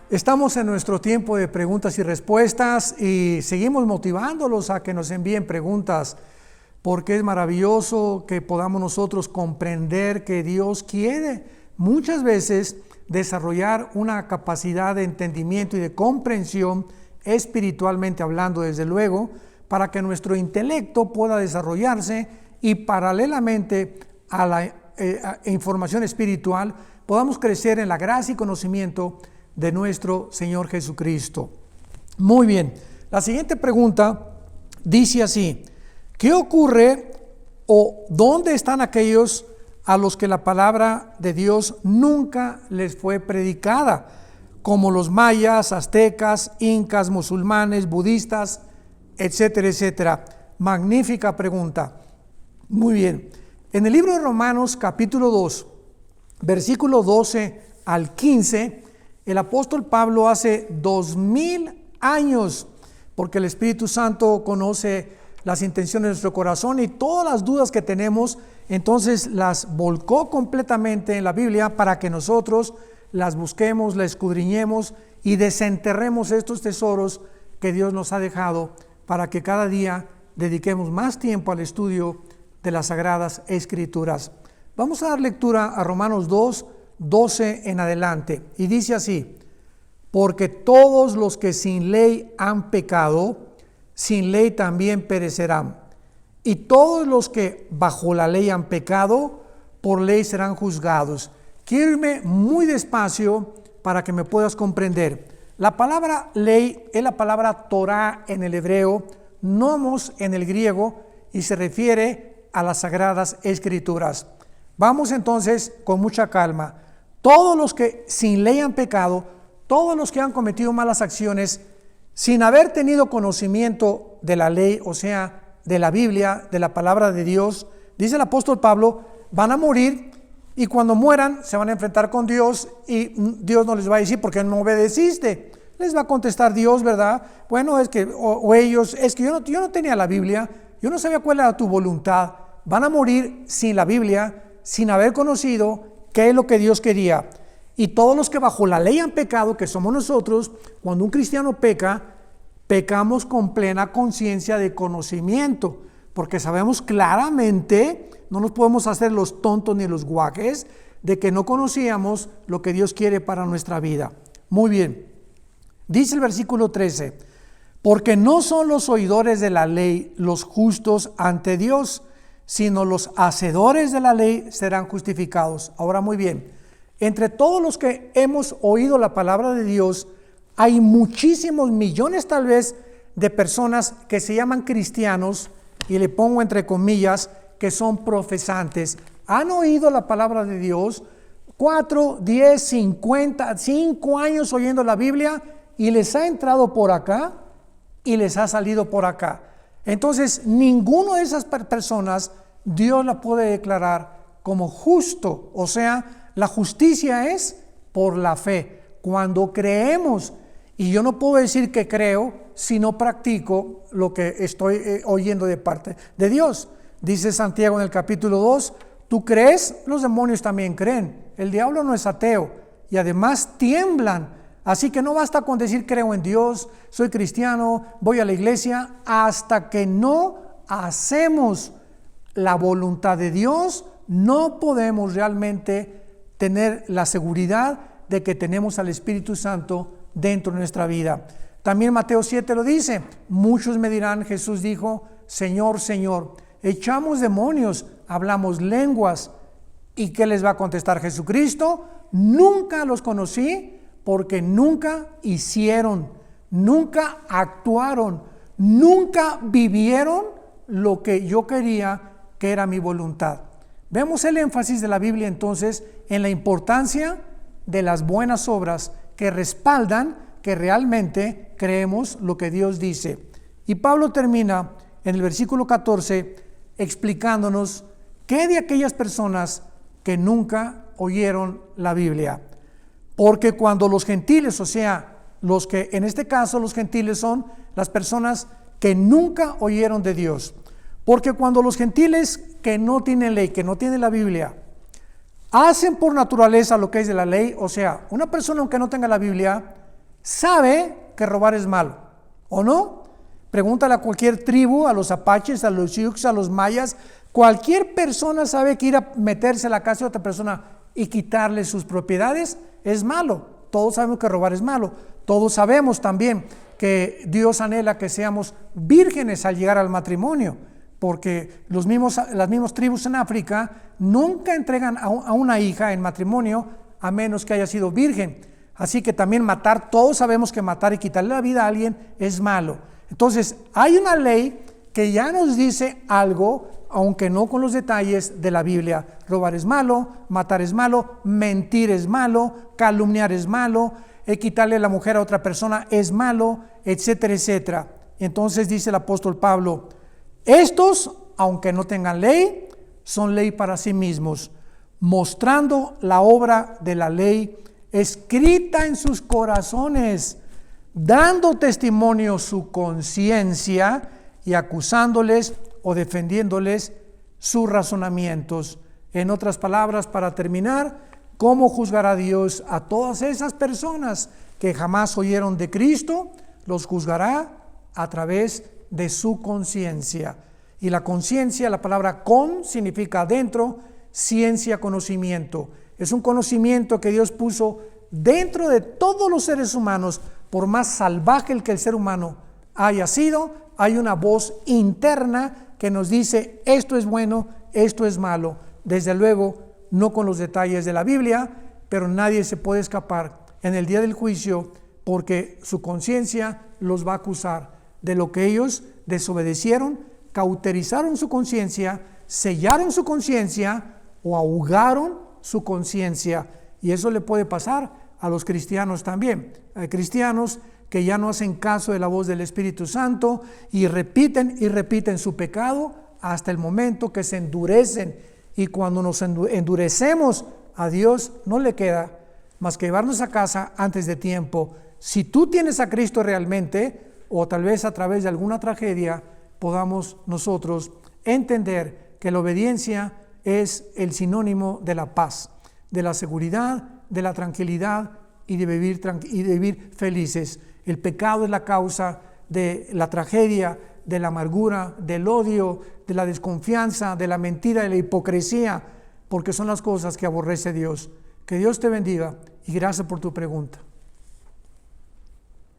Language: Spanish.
Estamos en nuestro tiempo de preguntas y respuestas y seguimos motivándolos a que nos envíen preguntas, porque es maravilloso que podamos nosotros comprender que Dios quiere muchas veces desarrollar una capacidad de entendimiento y de comprensión espiritualmente hablando, desde luego, para que nuestro intelecto pueda desarrollarse y paralelamente a la información espiritual podamos crecer en la gracia y conocimiento de nuestro Señor Jesucristo. Muy bien, la siguiente pregunta dice así: ¿qué ocurre o dónde están aquellos a los que la palabra de Dios nunca les fue predicada, como los mayas, aztecas, incas, musulmanes, budistas, etcétera, etcétera? Magnífica pregunta. Muy bien, en el libro de Romanos capítulo 2, versículo 12 al 15, el apóstol Pablo hace 2000 años, porque el Espíritu Santo conoce las intenciones de nuestro corazón y todas las dudas que tenemos, entonces las volcó completamente en la Biblia para que nosotros las busquemos, las escudriñemos y desenterremos estos tesoros que Dios nos ha dejado, para que cada día dediquemos más tiempo al estudio de las Sagradas Escrituras. Vamos a dar lectura a Romanos 2, 12 en adelante, y dice así: porque todos los que sin ley han pecado, sin ley también perecerán, y todos los que bajo la ley han pecado, por ley serán juzgados. Quiero irme muy despacio para que me puedas comprender. La palabra ley es la palabra Torah en el hebreo, nomos en el griego, y se refiere a las Sagradas Escrituras. Vamos entonces con mucha calma. Todos los que sin ley han pecado, todos los que han cometido malas acciones, sin haber tenido conocimiento de la ley, o sea, de la Biblia, de la palabra de Dios, dice el apóstol Pablo, van a morir, y cuando mueran se van a enfrentar con Dios, y Dios no les va a decir: ¿por qué no obedeciste? Les va a contestar Dios, ¿verdad? Bueno, es que, o ellos, es que yo no tenía la Biblia, yo no sabía cuál era tu voluntad. Van a morir sin la Biblia, sin haber conocido qué es lo que Dios quería. Y todos los que bajo la ley han pecado, que somos nosotros, cuando un cristiano peca, pecamos con plena conciencia de conocimiento, porque sabemos claramente, no nos podemos hacer los tontos ni los guajes, de que no conocíamos lo que Dios quiere para nuestra vida. Muy bien, dice el versículo 13: porque no son los oidores de la ley los justos ante Dios, sino los hacedores de la ley serán justificados. Ahora, muy bien, entre todos los que hemos oído la palabra de Dios, hay muchísimos millones tal vez de personas que se llaman cristianos, y le pongo entre comillas, que son profesantes. Han oído la palabra de Dios 4, 10, 50, 5 años oyendo la Biblia, y les ha entrado por acá y les ha salido por acá. Entonces, ninguno de esas personas Dios la puede declarar como justo. O sea, la justicia es por la fe. Cuando creemos, y yo no puedo decir que creo si no practico lo que estoy oyendo de parte de Dios. Dice Santiago en el capítulo 2, tú crees, los demonios también creen. El diablo no es ateo y además tiemblan. Así que no basta con decir creo en Dios, soy cristiano, voy a la iglesia, hasta que no hacemos la voluntad de Dios, no podemos realmente tener la seguridad de que tenemos al Espíritu Santo dentro de nuestra vida. También Mateo 7 lo dice: muchos me dirán, Jesús dijo, Señor, Señor, echamos demonios, hablamos lenguas. ¿Y qué les va a contestar Jesucristo? Nunca los conocí, porque nunca hicieron, nunca actuaron, nunca vivieron lo que yo quería, que era mi voluntad. Vemos el énfasis de la Biblia entonces en la importancia de las buenas obras que respaldan que realmente creemos lo que Dios dice. Y Pablo termina en el versículo 14 explicándonos qué de aquellas personas que nunca oyeron la Biblia. Porque cuando los gentiles, o sea, los que en este caso los gentiles son las personas que nunca oyeron de Dios. Porque cuando los gentiles que no tienen ley, que no tienen la Biblia, hacen por naturaleza lo que es de la ley, o sea, una persona aunque no tenga la Biblia, sabe que robar es malo, ¿o no? Pregúntale a cualquier tribu, a los apaches, a los sioux, a los mayas. Cualquier persona sabe que ir a meterse a la casa de otra persona y quitarle sus propiedades es malo. Todos sabemos que robar es malo. Todos sabemos también que Dios anhela que seamos vírgenes al llegar al matrimonio, porque las mismas tribus en África nunca entregan a una hija en matrimonio a menos que haya sido virgen. Así que también matar, todos sabemos que matar y quitarle la vida a alguien es malo. Entonces, hay una ley que ya nos dice algo, aunque no con los detalles de la Biblia. Robar es malo, matar es malo, mentir es malo, calumniar es malo, quitarle la mujer a otra persona es malo, etcétera, etcétera. Entonces dice el apóstol Pablo, estos, aunque no tengan ley, son ley para sí mismos, mostrando la obra de la ley escrita en sus corazones, dando testimonio su conciencia y acusándoles o defendiéndoles sus razonamientos. En otras palabras, para terminar, ¿cómo juzgará Dios a todas esas personas que jamás oyeron de Cristo? Los juzgará a través de su conciencia. Y la conciencia, la palabra con significa adentro, ciencia, conocimiento. Es un conocimiento que Dios puso dentro de todos los seres humanos. Por más salvaje que el ser humano haya sido, hay una voz interna que nos dice esto es bueno, esto es malo. Desde luego, no con los detalles de la Biblia, pero nadie se puede escapar en el día del juicio porque su conciencia los va a acusar de lo que ellos desobedecieron, cauterizaron su conciencia, sellaron su conciencia o ahogaron su conciencia. Y eso le puede pasar a los cristianos también. Hay cristianos que ya no hacen caso de la voz del Espíritu Santo y repiten su pecado hasta el momento que se endurecen. Y cuando nos endurecemos, a Dios no le queda más que llevarnos a casa antes de tiempo. Si tú tienes a Cristo realmente, o tal vez a través de alguna tragedia, podamos nosotros entender que la obediencia es el sinónimo de la paz, de la seguridad, de la tranquilidad y de vivir felices. El pecado es la causa de la tragedia, de la amargura, del odio, de la desconfianza, de la mentira, de la hipocresía, porque son las cosas que aborrece Dios. Que Dios te bendiga y gracias por tu pregunta.